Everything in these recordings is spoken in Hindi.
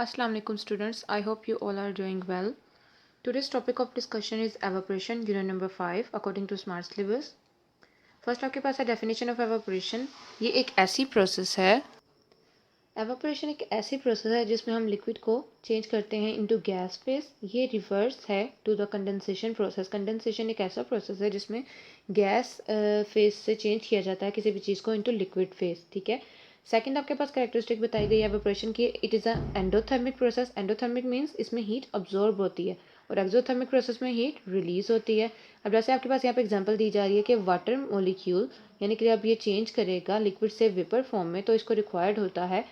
Assalamu alaikum students. I hope you all are doing well. Today's topic of discussion is evaporation, unit number 5 according to Smart Syllabus. First आपके पास है definition of evaporation. ये एक ऐसी प्रोसेस है एवापोरेशन एक ऐसी प्रोसेस है जिसमें हम लिक्विड को चेंज करते हैं इनटू गैस फेस. ये रिवर्स है to the condensation process. Condensation एक ऐसा प्रोसेस है जिसमें गैस फेस से चेंज किया जाता है किसी भी चीज़ को इनटू लिक्विड फेस. ठीक है. सेकंड आपके पास कैरेक्टरिस्टिक बताई गई है एवापोरेशन की. It is a endothermic process. Endothermic means इसमें हीट अब्जॉर्ब होती है और एक्सोथर्मिक प्रोसेस में हीट रिलीज होती है. अब जैसे आपके पास यहाँ पे एग्जांपल दी जा रही है कि वाटर मॉलिक्यूल यानी कि अब ये चेंज करेगा लिक्विड से वेपर फॉर्म में तो इसको रिक्वायर्ड होता है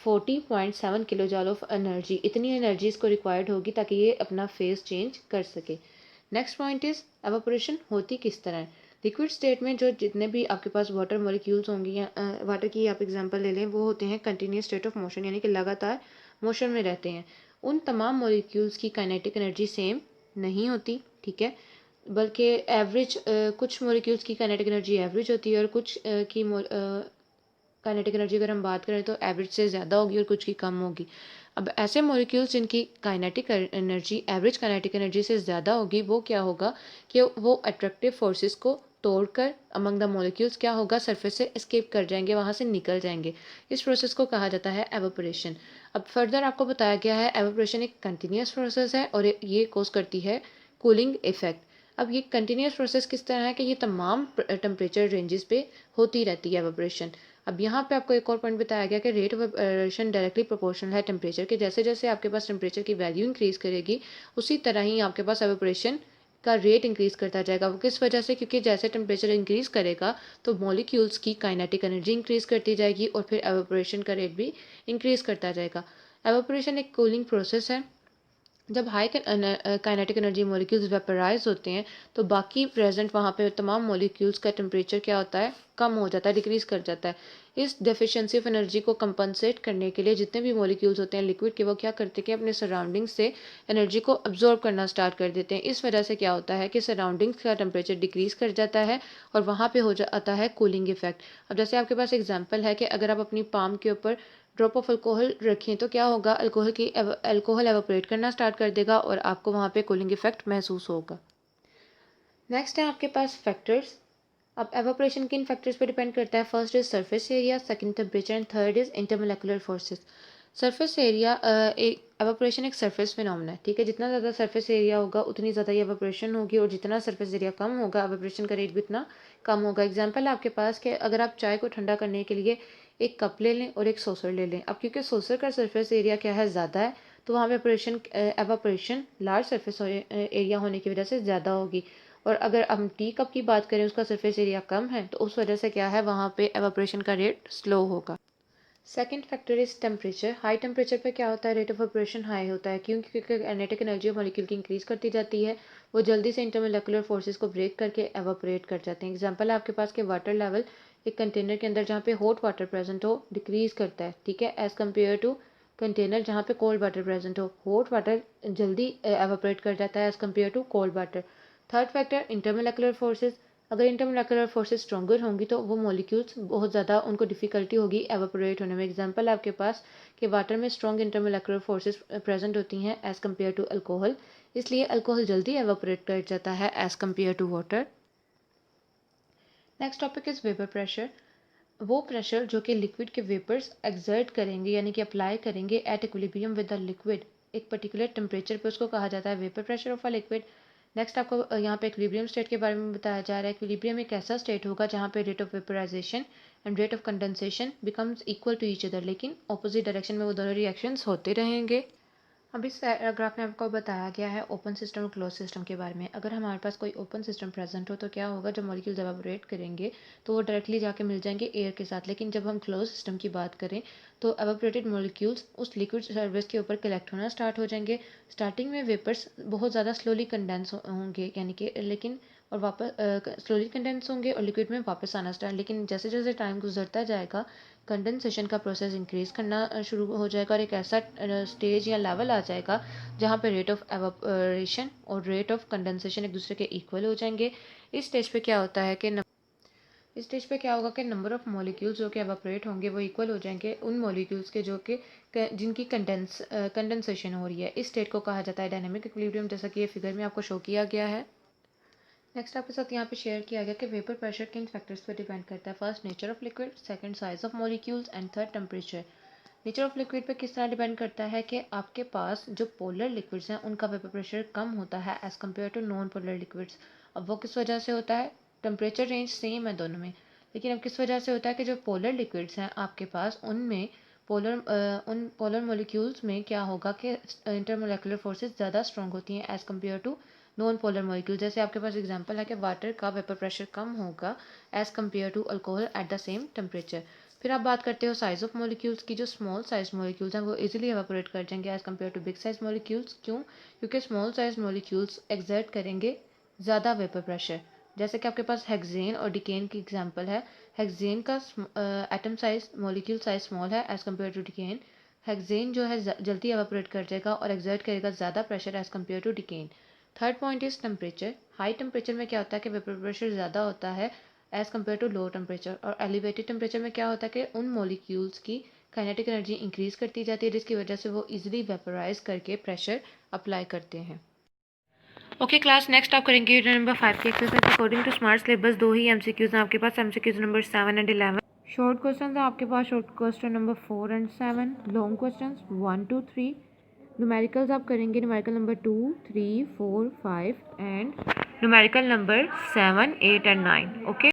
40.7 किलो जॉल ऑफ एनर्जी. इतनी एनर्जी इसको रिक्वायर्ड होगी ताकि ये अपना फेस चेंज कर सके. नेक्स्ट पॉइंट इज एवापोरेशन होती किस तरह है. लिक्विड स्टेट में जो जितने भी आपके पास वाटर मॉलिक्यूल्स होंगी या वाटर की आप एग्जांपल ले लें वो होते हैं कंटिन्यूस स्टेट ऑफ मोशन यानी कि लगातार मोशन में रहते हैं. उन तमाम मॉलिक्यूल्स की काइनेटिक एनर्जी सेम नहीं होती. ठीक है. बल्कि एवरेज कुछ मॉलिक्यूल्स की काइनेटिक एनर्जी एवरेज होती है और कुछ की काइनेटिक एनर्जी अगर हम बात करें तो एवरेज से ज़्यादा होगी और कुछ की कम होगी. अब ऐसे मॉलिक्यूल्स जिनकी kinetic energy average kinetic energy से ज़्यादा होगी वो क्या होगा कि वो अट्रैक्टिव फोर्सेस को तोड़कर अमंग द मॉलिक्यूल्स क्या होगा सरफेस से एस्केप कर जाएंगे, वहाँ से निकल जाएंगे. इस प्रोसेस को कहा जाता है एवापोरेशन. अब फर्दर आपको बताया गया है एवापोरेशन एक कंटिन्यूस प्रोसेस है और ये कोज करती है कूलिंग इफेक्ट. अब ये कंटिन्यूस प्रोसेस किस तरह है कि ये तमाम टेम्परेचर रेंजेस पे होती रहती है एवापोरेशन. अब यहाँ पे आपको एक और पॉइंट बताया गया कि rate of evaporation directly proportional है टेम्परेचर के. जैसे जैसे आपके पास टेम्परेचर की वैल्यू इंक्रीज करेगी उसी तरह ही आपके पास एवापोरेशन का रेट इंक्रीज करता जाएगा. वो किस वजह से, क्योंकि जैसे टेम्परेचर इंक्रीज करेगा तो मॉलिक्यूल्स की काइनेटिक एनर्जी इंक्रीज करती जाएगी और फिर एवापोरेशन का रेट भी इंक्रीज करता जाएगा. एवापोरेशन एक कूलिंग प्रोसेस है. जब high kinetic energy molecules vaporise होते हैं तो बाकी प्रेजेंट वहाँ पे तमाम मॉलिक्यूल्स का टेम्परेचर क्या होता है, कम हो जाता है, डिक्रीज कर जाता है. इस डेफिशिएंसी ऑफ एनर्जी को कंपनसेट करने के लिए जितने भी मॉलिक्यूल्स होते हैं लिक्विड के वो क्या करते हैं कि अपने सराउंडिंग से एनर्जी को अब्जॉर्ब करना स्टार्ट कर देते हैं. इस वजह से क्या होता है कि सराउंडिंग्स का टेम्परेचर डिक्रीज कर जाता है और वहाँ पे हो जाता है कूलिंग इफेक्ट. अब जैसे आपके पास एग्जाम्पल है कि अगर आप अपनी पाम के ऊपर ड्रॉप ऑफ अल्कोहल रखें तो क्या होगा, अल्कोहल एवोपरेट करना स्टार्ट कर देगा और आपको वहाँ पे कूलिंग इफेक्ट महसूस होगा. नेक्स्ट है आपके पास फैक्टर्स. अब एवोपरेशन किन फैक्टर्स पे डिपेंड करता है. First is surface area, second temperature and third is intermolecular forces. Surface area एक एवोपरेशन एक सरफेस फिनोमेना है. ठीक है. जितना ज़्यादा सरफेस एरिया होगा उतनी ज़्यादा ये एवोपरेशन होगी और जितना सरफेस एरिया कम होगा एवोपरेशन का रेट भी उतना कम होगा. एग्जाम्पल है आपके पास कि अगर आप चाय को ठंडा करने के लिए एक कप ले लें और एक सॉसर ले लें. अब क्योंकि सॉसर का सरफेस एरिया क्या है, ज़्यादा है, तो वहाँ पे एवापोरेशन लार्ज सरफेस एरिया होने की वजह से ज़्यादा होगी. और अगर हम टी कप की बात करें उसका सरफेस एरिया कम है तो उस वजह से क्या है वहाँ पे एवापोरेशन का रेट स्लो होगा. Second factor is temperature. High temperature पे क्या होता है, रेट ऑफ ऑपरेशन हाई होता है. क्योंकि काइनेटिक एनर्जी मॉलिक्यूल की इंक्रीज करती जाती है, वो जल्दी से इंटरमोलेकुलर फोर्सेस को ब्रेक करके एवापोरेट कर जाते हैं. एग्जांपल है आपके पास के वाटर लेवल एक कंटेनर के अंदर जहाँ पे हॉट वाटर प्रेजेंट हो डिक्रीज करता है. ठीक है. एज कम्पेयर टू कंटेनर जहाँ पे कोल्ड वाटर प्रेजेंट हो, हॉट वाटर जल्दी एवापोरेट कर जाता है as compare to cold water. Third factor intermolecular forces. अगर इंटरमोलेकुलर फोर्सेस स्ट्रॉन्गर होंगी तो वो मॉलिक्यूल्स बहुत ज़्यादा उनको डिफिकल्टी होगी एवापोरेट होने में. एग्जांपल है आपके पास कि वाटर में स्ट्रॉन्ग इंटरमोलेकुलर फोर्सेस प्रेजेंट होती हैं एज़ कम्पेयर टू अल्कोहल, इसलिए अल्कोहल जल्दी एवापोरेट कर जाता है as compare to water. Next topic is vapour pressure. वो प्रेशर जो कि लिक्विड के वेपर्स एक्सर्ट करेंगे यानी कि अप्लाई करेंगे at equilibrium with the liquid एक पर्टिकुलर टेम्परेचर पे, उसको कहा जाता है vapour pressure of a liquid. Next आपको यहाँ पे इक्विलिब्रियम स्टेट के बारे में बताया जा रहा है. इक्विलिब्रियम एक ऐसा स्टेट होगा जहाँ पे rate of vaporisation and rate of condensation becomes equal to each other, लेकिन ऑपोजिट डायरेक्शन में वो दोनों रिएक्शंस होते रहेंगे. अब इस पैराग्राफ में आपको बताया गया है ओपन सिस्टम और क्लोज सिस्टम के बारे में. अगर हमारे पास कोई ओपन सिस्टम प्रेजेंट हो तो क्या होगा, जब मॉलिक्यूल्स एवापोरेट करेंगे तो वो डायरेक्टली जाके मिल जाएंगे एयर के साथ. लेकिन जब हम क्लोज सिस्टम की बात करें तो एवापोरेटेड मॉलिक्यूल्स उस लिक्विड सरफेस के ऊपर कलेक्ट होना स्टार्ट हो जाएंगे. स्टार्टिंग में वेपर्स बहुत ज़्यादा स्लोली कंडेंस होंगे यानी कि लेकिन और वापस स्लोली कंडेंस होंगे और लिक्विड में वापस आना स्टार्ट. लेकिन जैसे जैसे टाइम गुजरता जाएगा कंडेंसेशन का प्रोसेस इंक्रीज करना शुरू हो जाएगा और एक ऐसा स्टेज या लेवल आ जाएगा जहाँ पे रेट ऑफ एवापोरेशन और रेट ऑफ कंडेंसेशन एक दूसरे के इक्वल हो जाएंगे. इस स्टेज पे क्या होता है कि इस स्टेज पे क्या होगा कि नंबर ऑफ मॉलिक्यूल्स जो कि एवापोरेट होंगे वो इक्वल हो जाएंगे उन मॉलिक्यूल्स के जो कि जिनकी कंडेंसेशन हो रही है। इस स्टेट को कहा जाता है डायनेमिक इक्विलिब्रियम, जैसा कि ये फिगर में आपको शो किया गया है। नेक्स्ट आपके साथ यहाँ पे शेयर किया गया कि वेपर प्रेशर किन फैक्टर्स पर डिपेंड करता है। First nature of liquid, second size of molecules and third temperature. Nature of liquid पे किस तरह डिपेंड करता है कि आपके पास जो पोलर लिक्विड्स हैं उनका वेपर प्रेशर कम होता है as compare to non polar liquids. अब वो किस वजह से होता है? टेम्परेचर रेंज सेम है दोनों में, लेकिन अब किस वजह से होता है कि जो पोलर लिक्विड्स हैं आपके पास उनमें उन पोलर मॉलिक्यूल्स में क्या होगा कि इंटरमोलेकुलर फोर्सेस ज़्यादा स्ट्रॉन्ग होती हैं as compare to non polar molecule. जैसे आपके पास एग्जांपल है कि वाटर का वेपर प्रेशर कम होगा as compare to alcohol at the same temperature. फिर आप बात करते हो साइज ऑफ मॉलिक्यूल्स की। जो स्मॉल साइज मॉलिक्यूल्स हैं वो इजीली एवापोरेट कर जाएंगे as compare to big size molecules. क्यों? क्योंकि स्मॉल साइज मॉलिक्यूल्स एक्सर्ट करेंगे ज़्यादा वेपर प्रेशर। जैसे कि आपके पास हेक्सेन और डिकेन की एग्जांपल है। हेक्सेन का atom size molecule size small है एज कम्पेयर टू डिकेन। हेक्सेन जो है जल्दी एवापोरेट कर जाएगा और एक्सर्ट करेगा ज़्यादा pressure as compare to decane. Third point is temperature. High temperature में क्या होता है कि वेपर प्रेशर ज़्यादा होता है as compare to low temperature, और एलिवेटेड टेम्परेचर में क्या होता है कि उन मॉलिक्यूल्स की काइनेटिक एनर्जी इंक्रीज करती जाती है जिसकी वजह से वो इजीली वेपराइज करके प्रेशर अप्लाई करते हैं। ओके क्लास, नेक्स्ट आप करेंगे यूनिट नंबर 5 की exercise. According to smart syllabus 2 ही एमसीक्यूज हैं आपके पास, MCQs number 7 and 11। Short question है आपके पास, short question number 4 and 7, long question 1 to 3। Numericals आप करेंगे numerical number 2, 3, 4, 5 and numerical number 7, 8 and 9। Okay.